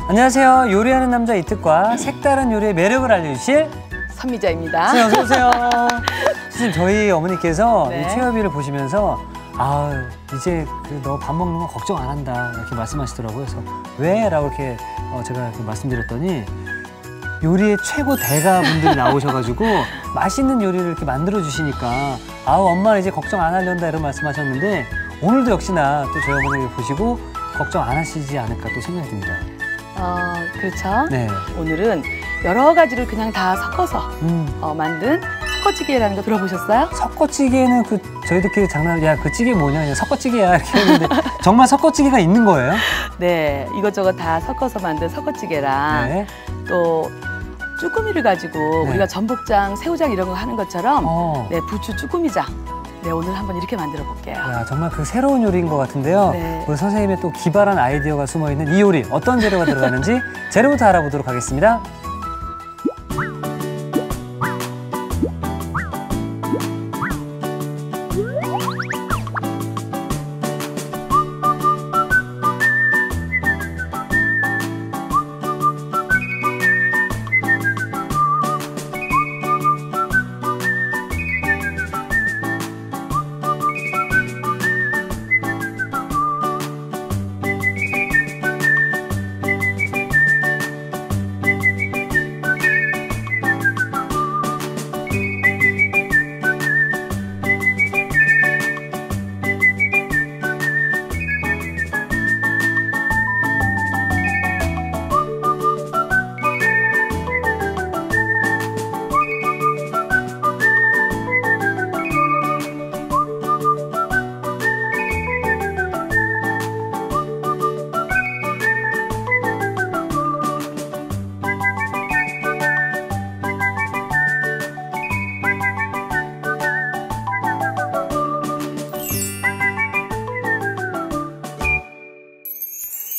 안녕하세요. 요리하는 남자 이특과 색다른 요리의 매력을 알려주실 선미자입니다. 선생님 어서 오세요. 선생님 저희 어머니께서 네. 이 최여비를 보시면서 이제 너 밥 먹는 거 걱정 안 한다 이렇게 말씀하시더라고요. 그래서 왜? 라고 이렇게 제가 이렇게 말씀드렸더니 요리의 최고 대가분들이 나오셔가지고 맛있는 요리를 이렇게 만들어 주시니까 엄마는 이제 걱정 안 하련다 이런 말씀하셨는데 오늘도 역시나 또 저희 어머니를 보시고 걱정 안 하시지 않을까 또 생각이 듭니다. 그렇죠. 네. 오늘은 여러 가지를 그냥 다 섞어서 만든 섞어찌개라는 거 들어보셨어요? 섞어찌개는 저희들끼리 그 찌개 뭐냐 그냥 섞어찌개야 이렇게 했는데 정말 섞어찌개가 있는 거예요? 네, 이것저것 다 섞어서 만든 섞어찌개랑 네. 또 쭈꾸미를 가지고 네. 우리가 전복장, 새우장 이런 거 하는 것처럼 네. 부추 쭈꾸미장. 네, 오늘 한번 이렇게 만들어 볼게요. 야, 정말 새로운 요리인 것 같은데요. 네. 우리 선생님의 또 기발한 아이디어가 숨어있는 이 요리 어떤 재료가 들어가는지 재료부터 알아보도록 하겠습니다.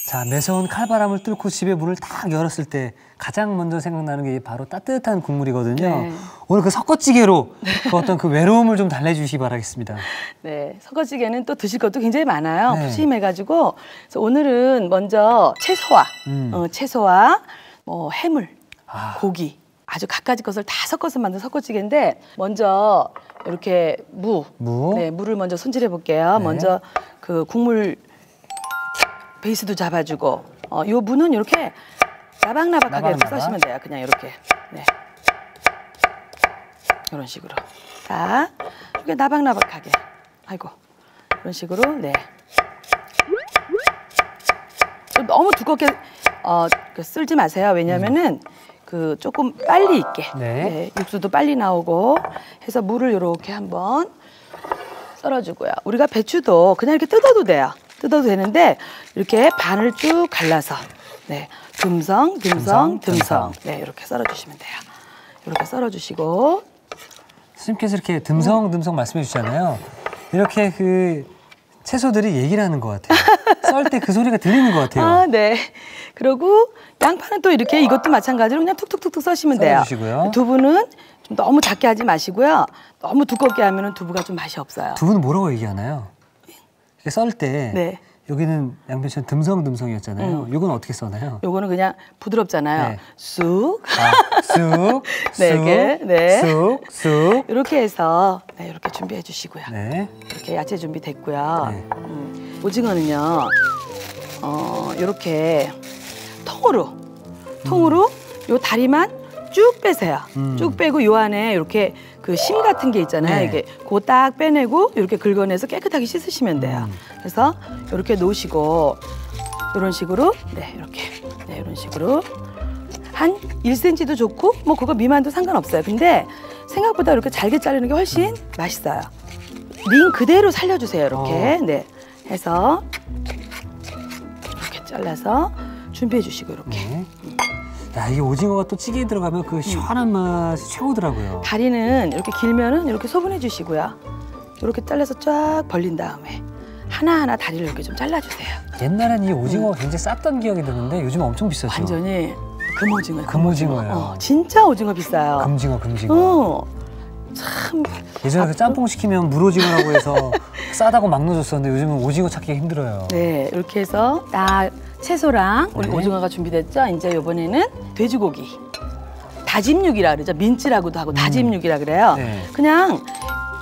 자, 매서운 칼바람을 뚫고 집의 문을 딱 열었을 때 가장 먼저 생각나는 게 바로 따뜻한 국물이거든요. 네. 오늘 그 섞어찌개로 어떤 그 외로움을 좀 달래주시기 바라겠습니다. 네, 섞어찌개는 또 드실 것도 굉장히 많아요. 네. 푸짐해가지고. 그래서 오늘은 먼저 채소와 해물, 고기 아주 갖가지 것을 다 섞어서 만든 섞어찌개인데 먼저 이렇게 물을 먼저 손질해 볼게요. 네. 먼저 그 국물 베이스도 잡아주고 요 무는 이렇게 나박나박하게 이렇게 써시면 돼요. 그냥 이렇게 이런 식으로 자 이렇게 나박나박하게 이런 식으로 너무 두껍게 쓸지 마세요. 왜냐하면은 조금 빨리 익게 육수도 빨리 나오고 해서 물을 이렇게 한번 썰어주고요. 우리가 배추도 그냥 이렇게 뜯어도 돼요. 뜯어도 되는데 이렇게 반을 쭉 갈라서 듬성 이렇게 썰어주시면 돼요. 이렇게 썰어주시고 선생님께서 이렇게 듬성 말씀해 주잖아요. 이렇게 채소들이 얘기를 하는 것 같아요. 썰 때 그 소리가 들리는 것 같아요. 네. 그리고 양파는 또 이렇게 이것도 마찬가지로 그냥 툭툭툭툭 써시면 돼요. 썰어주시고요. 두부는 좀 너무 작게 하지 마시고요. 너무 두껍게 하면 두부가 좀 맛이 없어요. 두부는 뭐라고 얘기하나요? 썰 때 여기는 양배추는 듬성이었잖아요. 이건 어떻게 써나요? 요거는 그냥 부드럽잖아요. 쑥, 쑥 이렇게 해서 이렇게 준비해 주시고요. 이렇게 야채 준비됐고요. 오징어는요, 이렇게 통으로 요 다리만 쭉 빼세요. 쭉 빼고 요 안에 이렇게 심 같은 게 있잖아요. 이게 그거 딱 빼내고 이렇게 긁어내서 깨끗하게 씻으시면 돼요. 그래서 이렇게 놓으시고 이런 식으로 이런 식으로 한 1cm도 좋고 그거 미만도 상관없어요. 근데 생각보다 이렇게 잘게 자르는 게 훨씬 맛있어요. 링 그대로 살려주세요. 이렇게 해서 이렇게 잘라서 준비해 주시고 이렇게. 야, 이게 오징어가 또 찌개에 들어가면 그 시원한 맛이 최고더라고요. 다리는 이렇게 길면은 이렇게 소분해 주시고요. 이렇게 잘라서 쫙 벌린 다음에 하나하나 다리를 이렇게 좀 잘라주세요. 옛날엔 이 오징어가 굉장히 쌌던 기억이 드는데 요즘 엄청 비싸죠? 완전히 금오징어예요. 금오징어요. 진짜 오징어 비싸요. 금징어. 참 예전에 그 짬뽕 시키면 물오징어라고 해서 싸다고 막 넣어줬었는데 요즘은 오징어 찾기가 힘들어요. 네, 이렇게 해서 딱 채소랑 우리 네. 오징어가 준비됐죠? 이제 이번에는 돼지고기. 다짐 육이라 그러죠. 민찌라고도 하고 다짐 육이라 그래요. 네. 그냥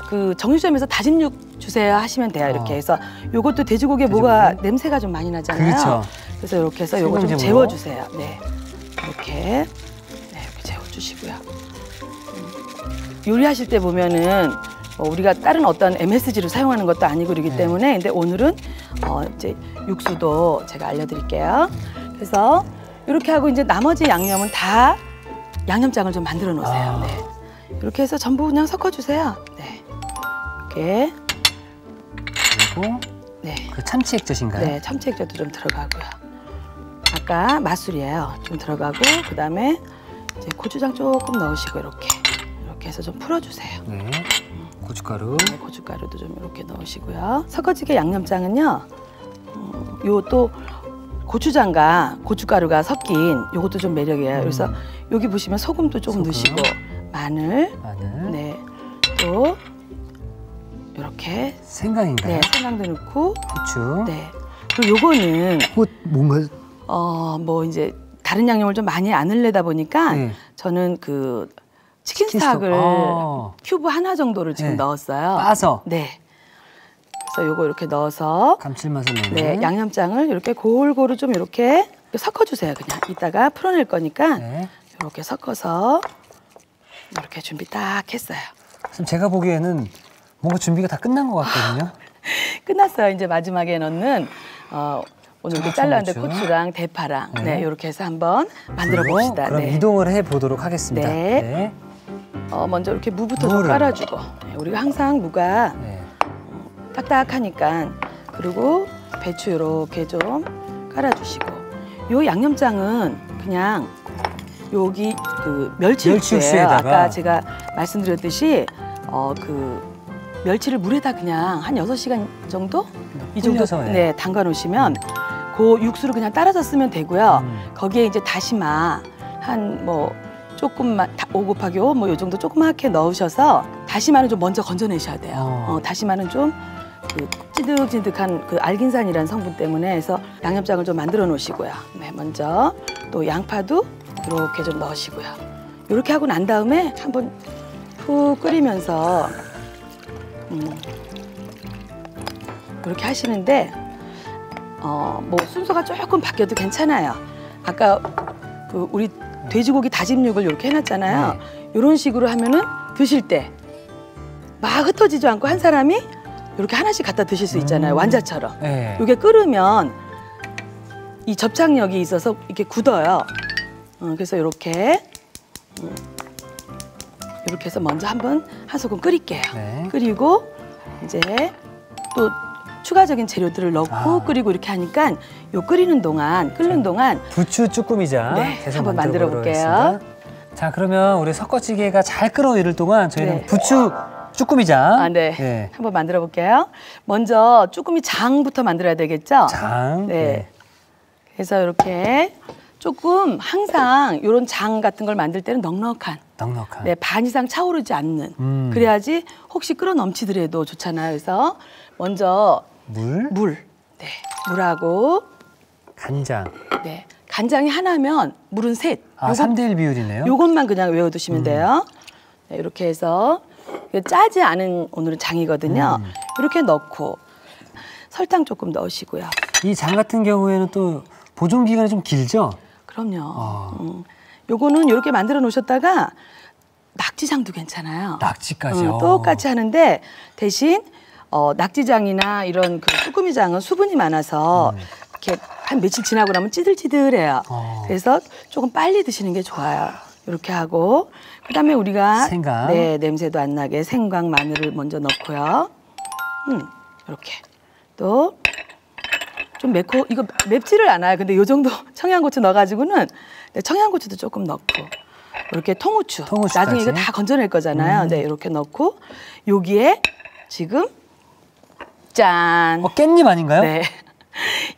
그 정육점에서 다짐 육 주세요 하시면 돼요. 이렇게 해서 요것도 돼지고기에 뭐가 냄새가 좀 많이 나잖아요. 그렇죠. 그래서 이렇게 해서 요거 좀 생강즙으로. 재워주세요. 네, 이렇게 재워주시고요. 요리하실 때 보면은 우리가 다른 어떤 MSG를 사용하는 것도 아니고 그러기 때문에 근데 오늘은 이제 육수도 제가 알려드릴게요. 그래서 이렇게 하고 이제 나머지 양념은 다 양념장을 좀 만들어 놓으세요. 네. 이렇게 해서 전부 그냥 섞어주세요. 네. 이렇게. 그리고 네. 그 참치 액젓인가요? 네, 참치 액젓도 좀 들어가고요. 아까 맛술이에요. 좀 들어가고 그다음에 이제 고추장 조금 넣으시고 이렇게 해서 좀 풀어주세요. 네. 고춧가루. 네, 고춧가루도 좀 이렇게 넣으시고요. 섞어지게 양념장은요. 요 또 고추장과 고춧가루가 섞인 요것도 좀 매력이에요. 그래서 여기 보시면 소금도 조금 소금. 넣으시고 마늘. 마늘. 또 이렇게 생강인가요? 네, 생강도 넣고 후추. 네. 그리고 요거는 뭔가 뭐 이제 다른 양념을 좀 많이 안 넣으려다 보니까 네. 저는 그 치킨 치킨 스톡을 스톡. 큐브 하나 정도를 지금 네. 넣었어요. 빠서 네. 그래서 요거 이렇게 넣어서 감칠맛을 내는. 네, 양념장을 이렇게 골고루 좀 이렇게 섞어주세요. 그냥 이따가 풀어낼 거니까 네. 이렇게 섞어서 이렇게 준비 딱 했어요. 지금 제가 보기에는 뭔가 준비가 다 끝난 것 같거든요. 끝났어요. 이제 마지막에 넣는 오늘 이렇게 잘랐는데 고추. 고추랑 대파랑 네. 네, 이렇게 해서 한번 만들어 봅시다. 그럼 네. 이동을 해 보도록 하겠습니다. 네. 먼저 이렇게 무부터 좀 무를. 깔아주고 네, 우리가 항상 무가 네. 딱딱하니까 그리고 배추 이렇게 좀 깔아주시고 요 양념장은 그냥 여기 그 멸치 육수예요. 멸치육수에다가. 아까 제가 말씀드렸듯이 그 멸치를 물에다 그냥 한 6시간 정도 이 정도 불려서, 예. 네, 담가 놓으시면 그 육수를 그냥 따라서 쓰면 되고요. 거기에 이제 다시마 한 뭐 조금만 5 곱하기 5 뭐 요 정도 조그맣게 넣으셔서 다시마는 좀 먼저 건져내셔야 돼요. 다시마는 좀 그 찐득찐득한 그 알긴산이라는 성분 때문에 해서 양념장을 좀 만들어 놓으시고요. 네, 먼저 또 양파도 이렇게 좀 넣으시고요. 이렇게 하고 난 다음에 한번 푹 끓이면서 이렇게 하시는데 뭐 순서가 조금 바뀌어도 괜찮아요. 아까 그 우리 돼지고기 다짐육을 이렇게 해놨잖아요. 네. 이런 식으로 하면은 드실 때 막 흩어지지 않고 한 사람이 이렇게 하나씩 갖다 드실 수 있잖아요. 완자처럼. 네. 이게 끓으면 이 접착력이 있어서 이렇게 굳어요. 그래서 이렇게 이렇게 해서 먼저 한번 한 소금 끓일게요. 네. 끓이고 이제 또 추가적인 재료들을 넣고 아. 끓이고 이렇게 하니까 요 끓는 동안 부추 쭈꾸미장 네, 계속 한번 만들어 만들어 보도록 볼게요. 하겠습니다. 자, 그러면 우리 섞어찌개가 잘 끓어이를 동안 저희는 네. 부추 쭈꾸미장. 네. 한번 만들어 볼게요. 먼저 쭈꾸미 장부터 만들어야 되겠죠? 장. 네. 그래서 이렇게 조금 항상 이런 장 같은 걸 만들 때는 넉넉한 넉넉한. 네, 반 이상 차오르지 않는 그래야지 혹시 끓어 넘치더라도 좋잖아요. 그래서 먼저 물. 네, 물하고 간장. 네, 간장이 하나면 물은 셋. 아, 3대1 비율이네요. 요것만 그냥 외워두시면 돼요. 네, 이렇게 해서 짜지 않은 오늘은 장이거든요. 이렇게 넣고 설탕 조금 넣으시고요. 이 장 같은 경우에는 또 보존 기간이 좀 길죠? 그럼요. 요거는 이렇게 만들어 놓으셨다가 낙지장도 괜찮아요. 낙지까지요. 똑같이 하는데 대신 낙지장이나 이런 그 쭈꾸미장은 수분이 많아서 이렇게 한 며칠 지나고 나면 찌들찌들해요. 그래서 조금 빨리 드시는 게 좋아요. 이렇게 하고 그다음에 우리가 생강. 네, 냄새도 안 나게 생강, 마늘을 먼저 넣고요. 이렇게 또 좀 이거 맵지를 않아요. 근데 요 정도 청양고추 넣어가지고는 네, 청양고추도 조금 넣고 이렇게 통후추. 통후추까지. 나중에 이거 다 건져낼 거잖아요. 네, 이렇게 넣고 여기에 지금 짠. 깻잎 아닌가요? 네.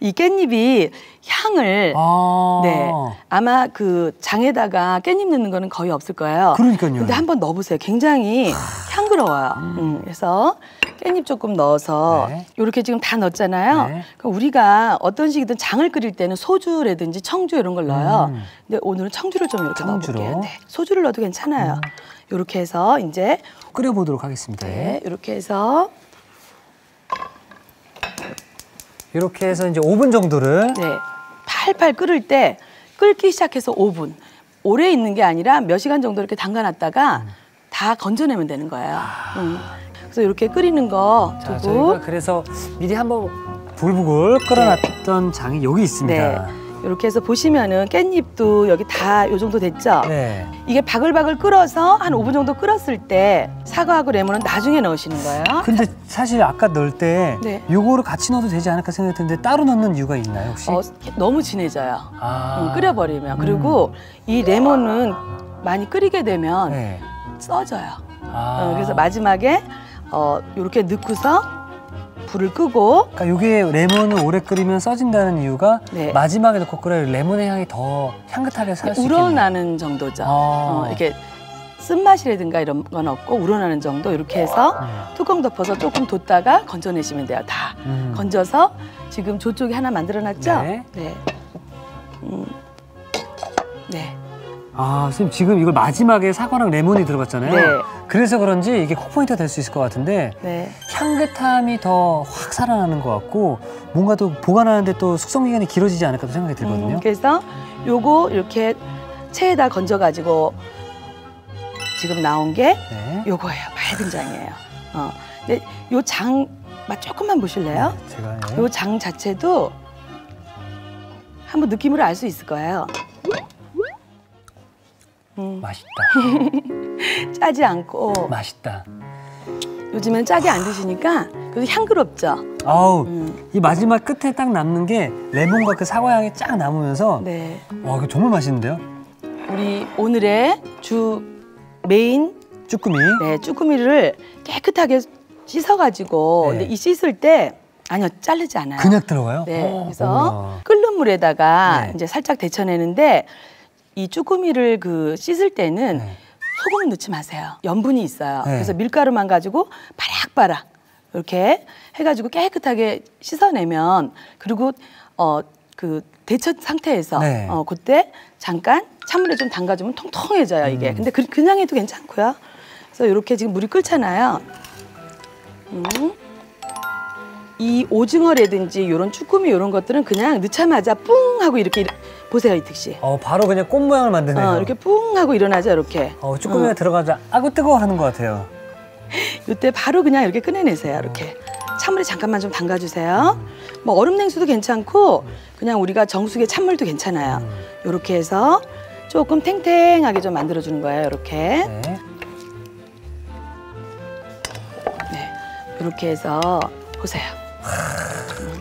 이 깻잎이 향을 아. 네. 아마 그 장에다가 깻잎 넣는 거는 거의 없을 거예요. 그러니까요. 근데 한번 넣어보세요. 굉장히 향그러워요. 그래서 깻잎 조금 넣어서 네. 이렇게 지금 다 넣었잖아요. 네. 그러니까 우리가 어떤 식이든 장을 끓일 때는 소주라든지 청주 이런 걸 넣어요. 근데 오늘은 청주를 좀 이렇게 청주로. 넣어볼게요. 네. 소주를 넣어도 괜찮아요. 이렇게 해서 이제 끓여보도록 하겠습니다. 네, 이렇게 해서 이렇게 해서 이제 5분 정도를 네, 팔팔 끓을 때 끓기 시작해서 5분. 오래 있는 게 아니라 몇 시간 정도 이렇게 담가놨다가 다 건져내면 되는 거예요. 그래서 이렇게 끓이는 거 자, 두고 저희가 그래서 미리 한번 불불 끓여놨던 장이 여기 있습니다. 네. 이렇게 해서 보시면은 깻잎도 여기 다 요 정도 됐죠? 네. 이게 바글바글 끓어서 한 5분 정도 끓었을 때 사과하고 레몬은 나중에 넣으시는 거예요. 근데 사실 아까 넣을 때 네. 요거를 같이 넣어도 되지 않을까 생각했는데 따로 넣는 이유가 있나요 혹시? 너무 진해져요. 아. 끓여버리면. 그리고 이 레몬은 많이 끓이게 되면 네. 써져요. 아. 그래서 마지막에 이렇게 넣고서 불을 끄고 그러니까 요게 레몬을 오래 끓이면 써진다는 이유가 네. 마지막에 넣고 끓여야 레몬의 향이 더 향긋하게 살 수 있겠네요. 우러나는 정도죠. 아. 이렇게 쓴맛이라든가 이런 건 없고 우러나는 정도 이렇게 해서 뚜껑 덮어서 조금 뒀다가 건져내시면 돼요. 다 건져서 지금 저쪽에 하나 만들어놨죠? 네. 네. 네. 아, 선생님 지금 이걸 마지막에 사과랑 레몬이 들어갔잖아요. 네. 그래서 그런지 이게 콕포인트가 될 수 있을 것 같은데 네. 향긋함이 더 확 살아나는 것 같고 뭔가 또 보관하는데 또 숙성 기간이 길어지지 않을까도 생각이 들거든요. 그래서 요거 이렇게 체에다 건져가지고 지금 나온 게 네. 요거예요. 맑은 장이에요. 근데 요 장 맛 조금만 보실래요? 네, 제가 네. 요 장 자체도 한번 느낌으로 알 수 있을 거예요. 맛있다. 짜지 않고 맛있다. 요즘엔 짜게 안 드시니까 그래도 향그럽죠. 아우, 이 마지막 끝에 딱 남는 게 레몬과 그 사과 향이 쫙 남으면서 네, 와, 이거 정말 맛있는데요? 우리 오늘의 주 메인 쭈꾸미. 네, 쭈꾸미를 깨끗하게 씻어가지고 네. 근데 이 씻을 때 아니요 자르지 않아요. 그냥 들어가요? 네, 그래서 어머나. 끓는 물에다가 네. 이제 살짝 데쳐내는데 이 쭈꾸미를 그 씻을 때는 네. 소금을 넣지 마세요. 염분이 있어요. 네. 그래서 밀가루만 가지고 바락바락 이렇게 해가지고 깨끗하게 씻어내면 그리고 그 데쳐 상태에서 네. 그때 잠깐 찬물에 좀 담가주면 통통해져요 이게. 근데 그냥 해도 괜찮고요. 그래서 이렇게 지금 물이 끓잖아요. 이 오징어라든지 이런 쭈꾸미 이런 것들은 그냥 넣자마자 뿡 하고 이렇게 보세요 이특 씨. 바로 그냥 꽃 모양을 만드네요. 이렇게 뿡 하고 일어나죠 이렇게. 쭈꾸미가 들어가자 아구 뜨거워 하는 것 같아요. 이때 바로 그냥 이렇게 꺼내내세요 이렇게. 찬물에 잠깐만 좀 담가주세요. 뭐 얼음 냉수도 괜찮고 그냥 우리가 정수기에 찬물도 괜찮아요. 이렇게 해서 조금 탱탱하게 좀 만들어주는 거예요 이렇게. 네. 네, 이렇게 해서 보세요.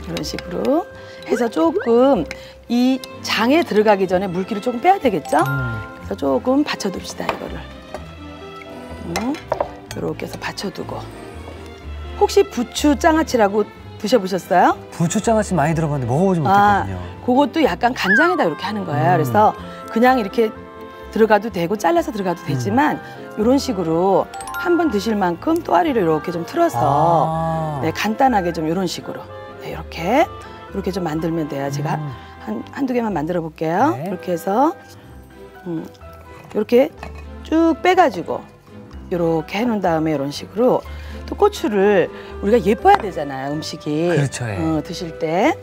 이런 식으로 해서 조금 이 장에 들어가기 전에 물기를 조금 빼야 되겠죠? 그래서 조금 받쳐둡시다 이거를. 이렇게 해서 받쳐두고. 혹시 부추 장아찌라고 드셔보셨어요? 부추장아찌 많이 들어봤는데 먹어보지 못했거든요. 그것도 약간 간장에다 이렇게 하는 거예요. 그래서 그냥 이렇게 들어가도 되고 잘라서 들어가도 되지만 이런 식으로 한 번 드실 만큼 또아리를 이렇게 좀 틀어서 네, 간단하게 좀 이런 식으로 네, 이렇게 좀 만들면 돼요. 제가 한두 개만 만들어 볼게요. 네. 이렇게 해서 이렇게 쭉 빼가지고 이렇게 해놓은 다음에 이런 식으로 또 고추를 우리가 예뻐야 되잖아요. 음식이 그렇죠, 예. 드실 때.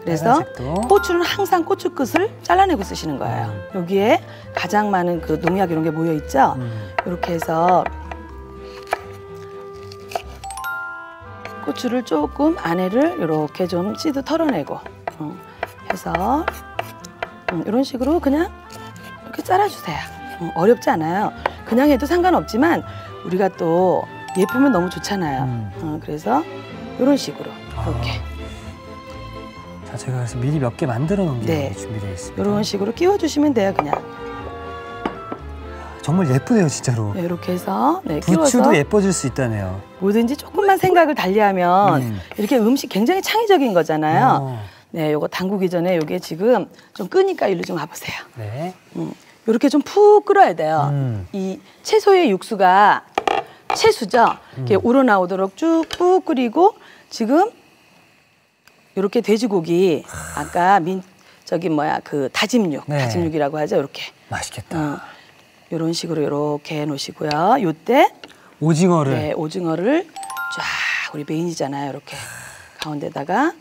그래서 빨간색도. 고추는 항상 고추 끝을 잘라내고 쓰시는 거예요. 여기에 가장 많은 그 농약 이런 게 모여 있죠. 이렇게 해서 고추를 조금 안에를 이렇게 좀 씨도 털어내고 해서 이런 식으로 그냥 이렇게 잘라주세요. 어렵지 않아요. 그냥 해도 상관없지만 우리가 또 예쁘면 너무 좋잖아요. 그래서 이런 식으로 이렇게. 자, 제가 그래서 미리 몇 개 만들어 놓은 게 네. 준비되어 있습니다. 이런 식으로 끼워주시면 돼요, 그냥. 정말 예쁘네요, 진짜로. 네, 이렇게 해서 네, 부추도 끼워서 예뻐질 수 있다네요. 뭐든지 조금만 생각을 달리하면 이렇게 음식 굉장히 창의적인 거잖아요. 네, 요거 담그기 전에 요게 지금 좀 끄니까 일로 좀 와보세요. 네. 이렇게 좀 푹 끓어야 돼요. 이 채소의 육수가 채수죠. 이렇게 우러나오도록 쭉 끓이고 지금 이렇게 돼지고기 아까 그 다짐육, 네. 다짐육이라고 하죠. 이렇게. 맛있겠다. 이런 식으로 이렇게 해놓으시고요. 요때 오징어를. 네, 오징어를 쫙 우리 메인이잖아요. 이렇게 가운데다가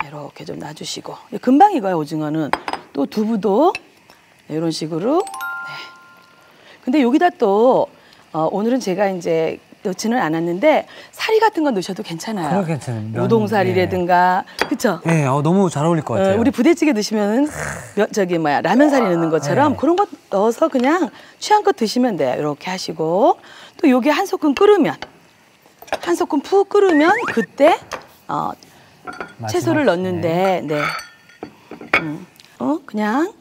이렇게 좀 놔주시고 금방 익어요. 오징어는 또 두부도 네, 이런 식으로. 네. 근데 여기다 또 오늘은 제가 이제 넣지는 않았는데 사리 같은 거 넣으셔도 괜찮아요. 그거 괜찮아요. 우동사리라든가 그렇죠. 네, 너무 잘 어울릴 것 같아요. 우리 부대찌개 드시면은 라면 사리 넣는 것처럼 네. 그런 거 넣어서 그냥 취향껏 드시면 돼요. 이렇게 하시고 또 요게 한 소끔 끓으면 푹 끓으면 그때 채소를 넣는데 네. 그냥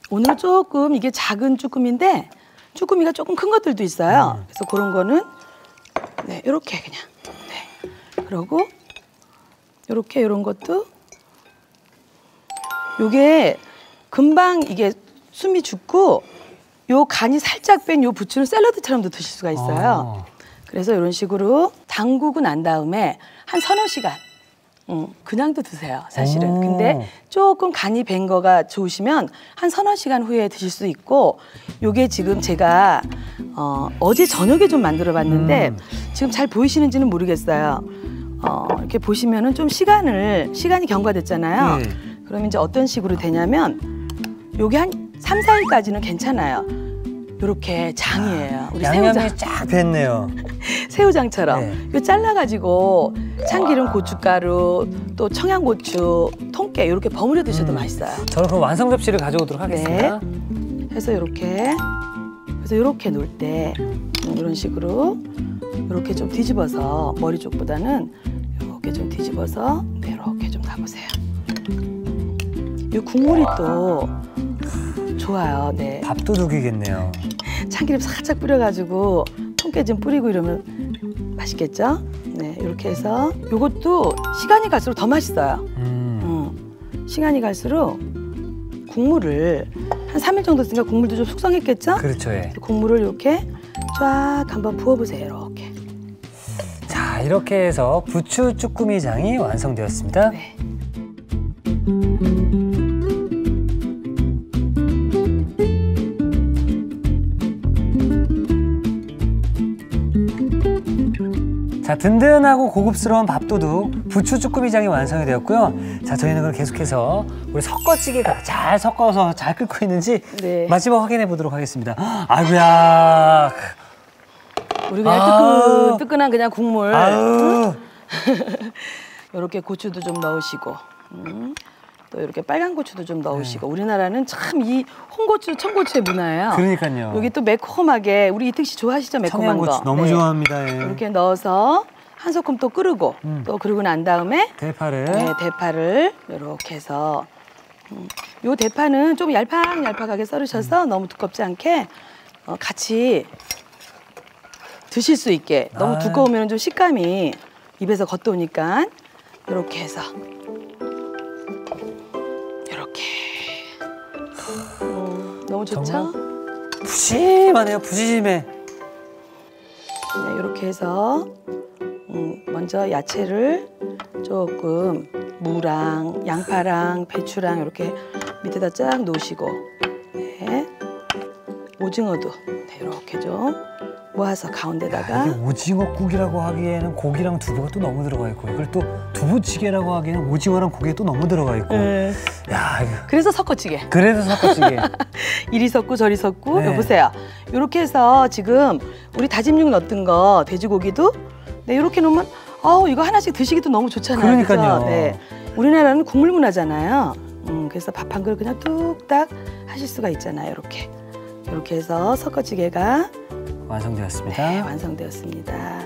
오늘 조금 이게 작은 쭈꾸미인데 쭈꾸미가 조금 큰 것들도 있어요. 그래서 그런 거는 네, 이렇게 그냥 네. 그러고 이렇게 이런 것도 요게 금방 이게 숨이 죽고 요 간이 살짝 뺀 요 부추는 샐러드처럼도 드실 수가 있어요. 그래서 이런 식으로 담그고 난 다음에 한 서너 시간 그냥도 드세요, 사실은. 근데 조금 간이 밴 거가 좋으시면 한 서너 시간 후에 드실 수 있고 요게 지금 제가 어제 저녁에 좀 만들어 봤는데 지금 잘 보이시는지는 모르겠어요. 이렇게 보시면은 좀 시간이 경과됐잖아요. 네. 그럼 이제 어떤 식으로 되냐면 요게 한 3, 4일까지는 괜찮아요. 요렇게 장이에요. 우리 양념이 새우장. 쫙 뱄네요. 새우장처럼 네. 요 잘라가지고 참기름, 고춧가루, 또 청양고추, 통깨 이렇게 버무려 드셔도 맛있어요. 저는 그럼 완성 접시를 가져오도록 하겠습니다. 해서 이렇게 그래서 이렇게 놓을 때 이런 식으로 이렇게 좀 뒤집어서 머리 쪽보다는 이렇게 좀 뒤집어서 네, 이렇게 좀 가보세요. 이 국물이 또 좋아요. 네. 밥도둑이겠네요. 참기름 살짝 뿌려가지고 통깨 좀 뿌리고 이러면 맛있겠죠? 네, 이렇게 해서 이것도 시간이 갈수록 더 맛있어요. 시간이 갈수록 국물을 한 3일 정도 쓰니까 국물도 좀 숙성했겠죠? 그렇죠. 예. 국물을 이렇게 쫙 한번 부어보세요. 이렇게. 자, 이렇게 해서 부추 쭈꾸미장이 완성되었습니다. 네. 자, 든든하고 고급스러운 밥도둑 부추 쭈꾸미장이 완성이 되었고요. 자, 저희는 그럼 계속해서 우리 섞어찌개가 잘 섞어서 잘 끓고 있는지 네. 마지막 확인해 보도록 하겠습니다. 아이고야. 우리 그냥 뜨끈한 그냥 국물. 아유. 이렇게 고추도 좀 넣으시고 또 이렇게 빨간 고추도 좀 넣으시고 우리나라는 참 이 홍고추, 청고추의 문화예요. 그러니까요. 여기 또 매콤하게 우리 이특 씨 좋아하시죠? 매콤한 거. 청양고추 너무 네. 좋아합니다. 예. 이렇게 넣어서 한 소끔 또 끓이고 또 그러고 난 다음에 대파를. 네, 대파를 이렇게 해서 요 대파는 좀 얄팍하게 썰으셔서 너무 두껍지 않게 같이 드실 수 있게 너무 두꺼우면 좀 식감이 입에서 겉도니까 이렇게 해서 이렇게 너무 좋죠? 정말 푸짐하네요. 푸짐해. 네, 이렇게 해서 먼저 야채를 조금 무랑 양파랑 배추랑 이렇게 밑에다 쫙 놓으시고 네. 오징어도 네, 이렇게 좀 모아서 가운데다가 이게 오징어국이라고 하기에는 고기랑 두부가 또 너무 들어가 있고 이걸 또 두부찌개라고 하기에는 오징어랑 고기가 또 너무 들어가 있고 네. 야 이거 그래서 섞어찌개 그래도 섞어찌개 이리 섞고 저리 섞고 네. 여보세요 이렇게 해서 지금 우리 다짐육 넣었던 거 돼지고기도 네 이렇게 놓으면 이거 하나씩 드시기도 너무 좋잖아요. 그러니까요. 그죠? 네. 우리나라는 국물 문화잖아요. 그래서 밥 한 그릇 그냥 뚝딱 하실 수가 있잖아요. 이렇게 해서 섞어찌개가 완성되었습니다. 네, 완성되었습니다.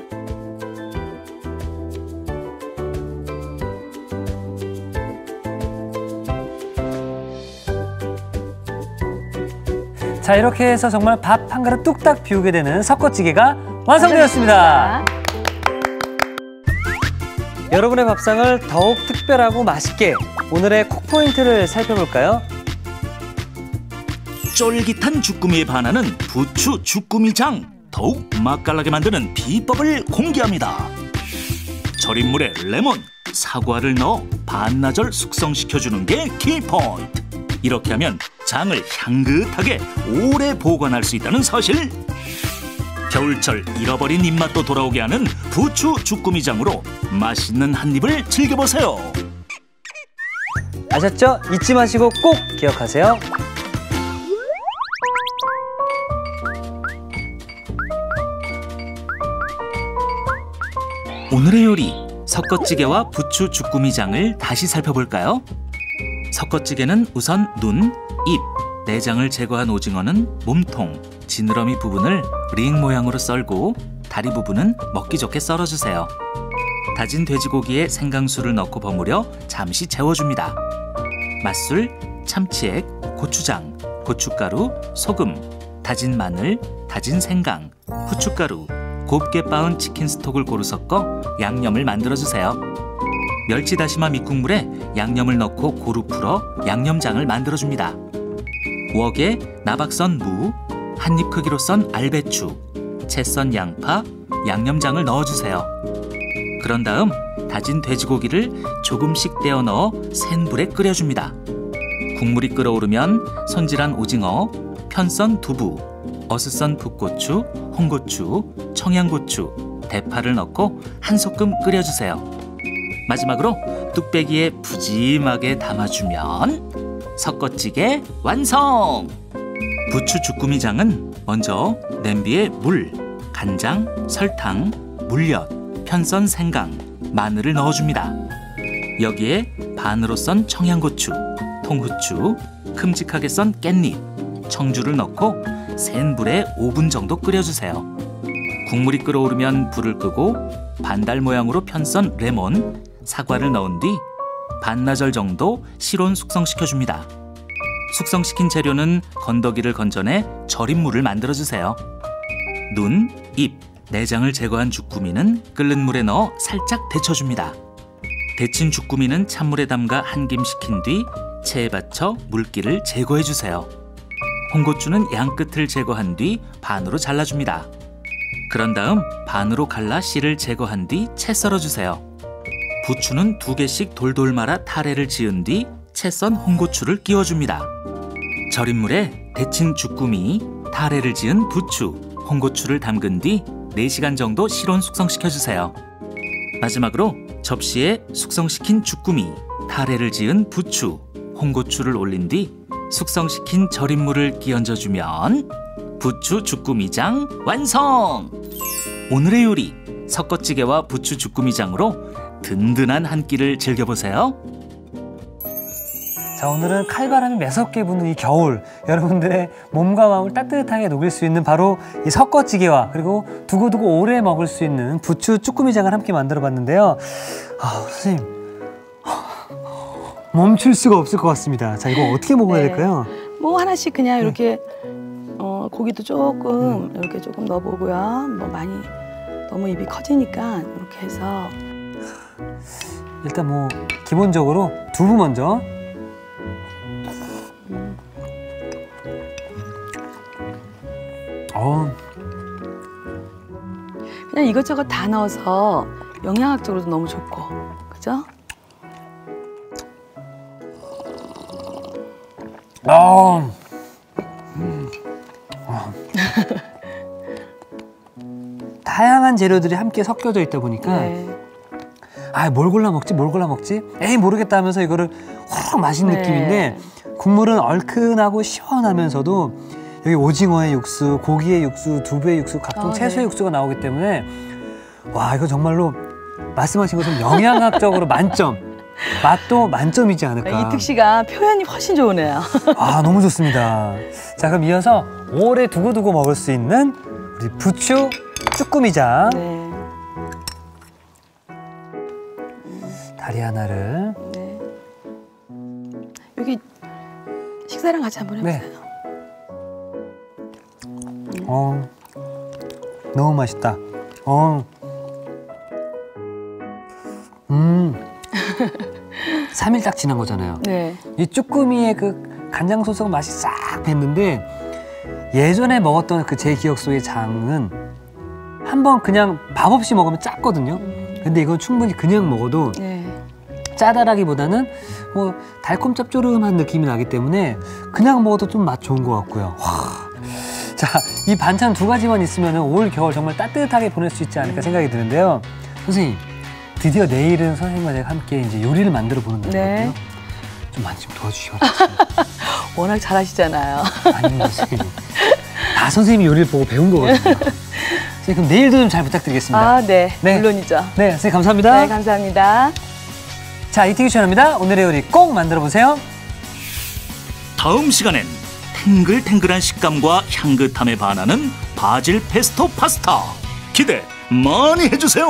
자 이렇게 해서 정말 밥 한 그릇 뚝딱 비우게 되는 섞어찌개가 완성되었습니다. 여러분의 밥상을 더욱 특별하고 맛있게 오늘의 콕 포인트를 살펴볼까요? 쫄깃한 주꾸미에 반하는 부추 주꾸미장. 더욱 맛깔나게 만드는 비법을 공개합니다. 절인 물에 레몬, 사과를 넣어 반나절 숙성시켜주는 게 키포인트. 이렇게 하면 장을 향긋하게 오래 보관할 수 있다는 사실. 겨울철 잃어버린 입맛도 돌아오게 하는 부추 주꾸미장으로 맛있는 한 입을 즐겨보세요. 아셨죠? 잊지 마시고 꼭 기억하세요. 오늘의 요리, 섞어찌개와 부추 주꾸미장을 다시 살펴볼까요? 섞어찌개는 우선 눈, 입, 내장을 제거한 오징어는 몸통, 지느러미 부분을 링 모양으로 썰고 다리 부분은 먹기 좋게 썰어주세요. 다진 돼지고기에 생강수를 넣고 버무려 잠시 재워줍니다. 맛술, 참치액, 고추장, 고춧가루, 소금, 다진 마늘, 다진 생강, 후춧가루, 곱게 빻은 치킨 스톡을 고루 섞어 양념을 만들어주세요. 멸치 다시마 밑국물에 양념을 넣고 고루 풀어 양념장을 만들어줍니다. 웍에 나박 썬 무, 한입 크기로 썬 알배추, 채 썬 양파, 양념장을 넣어주세요. 그런 다음 다진 돼지고기를 조금씩 떼어 넣어 센 불에 끓여줍니다. 국물이 끓어오르면 손질한 오징어, 편 썬 두부, 어슷 썬 풋고추, 홍고추, 청양고추, 대파를 넣고 한 소끔 끓여주세요. 마지막으로 뚝배기에 푸짐하게 담아주면 섞어찌개 완성! 부추 주꾸미장은 먼저 냄비에 물, 간장, 설탕, 물엿, 편썬 생강, 마늘을 넣어줍니다. 여기에 반으로 썬 청양고추, 통후추, 큼직하게 썬 깻잎, 청주를 넣고 센 불에 5분 정도 끓여주세요. 국물이 끓어오르면 불을 끄고 반달 모양으로 편썬 레몬, 사과를 넣은 뒤 반나절 정도 실온 숙성시켜줍니다. 숙성시킨 재료는 건더기를 건져내 절인 물을 만들어주세요. 눈, 입, 내장을 제거한 주꾸미는 끓는 물에 넣어 살짝 데쳐줍니다. 데친 주꾸미는 찬물에 담가 한 김 식힌 뒤 체에 받쳐 물기를 제거해주세요. 홍고추는 양끝을 제거한 뒤 반으로 잘라줍니다. 그런 다음 반으로 갈라 씨를 제거한 뒤 채 썰어주세요. 부추는 2개씩 돌돌 말아 타래를 지은 뒤 채 썬 홍고추를 끼워줍니다. 절인 물에 데친 주꾸미, 타래를 지은 부추, 홍고추를 담근 뒤 4시간 정도 실온 숙성시켜주세요. 마지막으로 접시에 숙성시킨 주꾸미, 타래를 지은 부추, 홍고추를 올린 뒤 숙성시킨 절인 물을 끼얹어주면 부추 주꾸미장 완성! 오늘의 요리, 섞어찌개와 부추 주꾸미장으로 든든한 한 끼를 즐겨보세요. 자, 오늘은 칼바람이 매섭게 부는 이 겨울, 여러분들의 몸과 마음을 따뜻하게 녹일 수 있는 바로 이 섞어찌개와 그리고 두고두고 오래 먹을 수 있는 부추 쭈꾸미장을 함께 만들어봤는데요. 선생님, 멈출 수가 없을 것 같습니다. 자, 이거 어떻게 먹어야 될까요? 뭐 하나씩 그냥 이렇게 고기도 조금 이렇게 조금 넣어보고요. 뭐 많이 너무 입이 커지니까 이렇게 해서 일단 뭐 기본적으로 두부 먼저. 그냥 이것저것 다 넣어서 영양학적으로도 너무 좋고, 그죠? 다양한 재료들이 함께 섞여져 있다 보니까 뭘 골라 먹지? 에이 모르겠다 하면서 이거를 확 마신 느낌인데 국물은 얼큰하고 시원하면서도 여기 오징어의 육수, 고기의 육수, 두부의 육수, 각종 채소의 육수가 나오기 때문에 와, 이거 정말로 말씀하신 것처럼 영양학적으로 만점, 맛도 만점이지 않을까. 이특 씨가 표현이 훨씬 좋으네요. 너무 좋습니다. 자, 그럼 이어서 오래 두고두고 먹을 수 있는 우리 부추 쭈꾸미장. 다리 하나를. 여기 식사랑 같이 한번 해보세요. 너무 맛있다. 3일 딱 지난 거잖아요. 이 쭈꾸미의 그 간장 소스가 맛이 싹 뱄는데 예전에 먹었던 그 제 기억 속의 장은 한번 그냥 밥 없이 먹으면 짰거든요. 근데 이건 충분히 그냥 먹어도 네. 짜다라기보다는 뭐 달콤 짭조름한 느낌이 나기 때문에 그냥 먹어도 좀 맛 좋은 것 같고요. 와. 자, 이 반찬 두 가지만 있으면 올 겨울 정말 따뜻하게 보낼 수 있지 않을까 생각이 드는데요. 선생님, 드디어 내일은 선생님과 제가 함께 이제 요리를 만들어 보는 날이거든요. 네. 좀 많이 좀 도와주시겠습니다. 워낙 잘하시잖아요. 아닙니다, 선생님. 다 선생님이 요리를 보고 배운 거거든요. 선생님, 그럼 내일도 좀 잘 부탁드리겠습니다. 아, 네. 네. 물론이죠. 네, 선생님 감사합니다. 네, 감사합니다. 자, 이태규 시원합니다. 오늘의 요리 꼭 만들어 보세요. 다음 시간엔 탱글탱글한 식감과 향긋함에 반하는 바질 페스토 파스타 기대 많이 해주세요.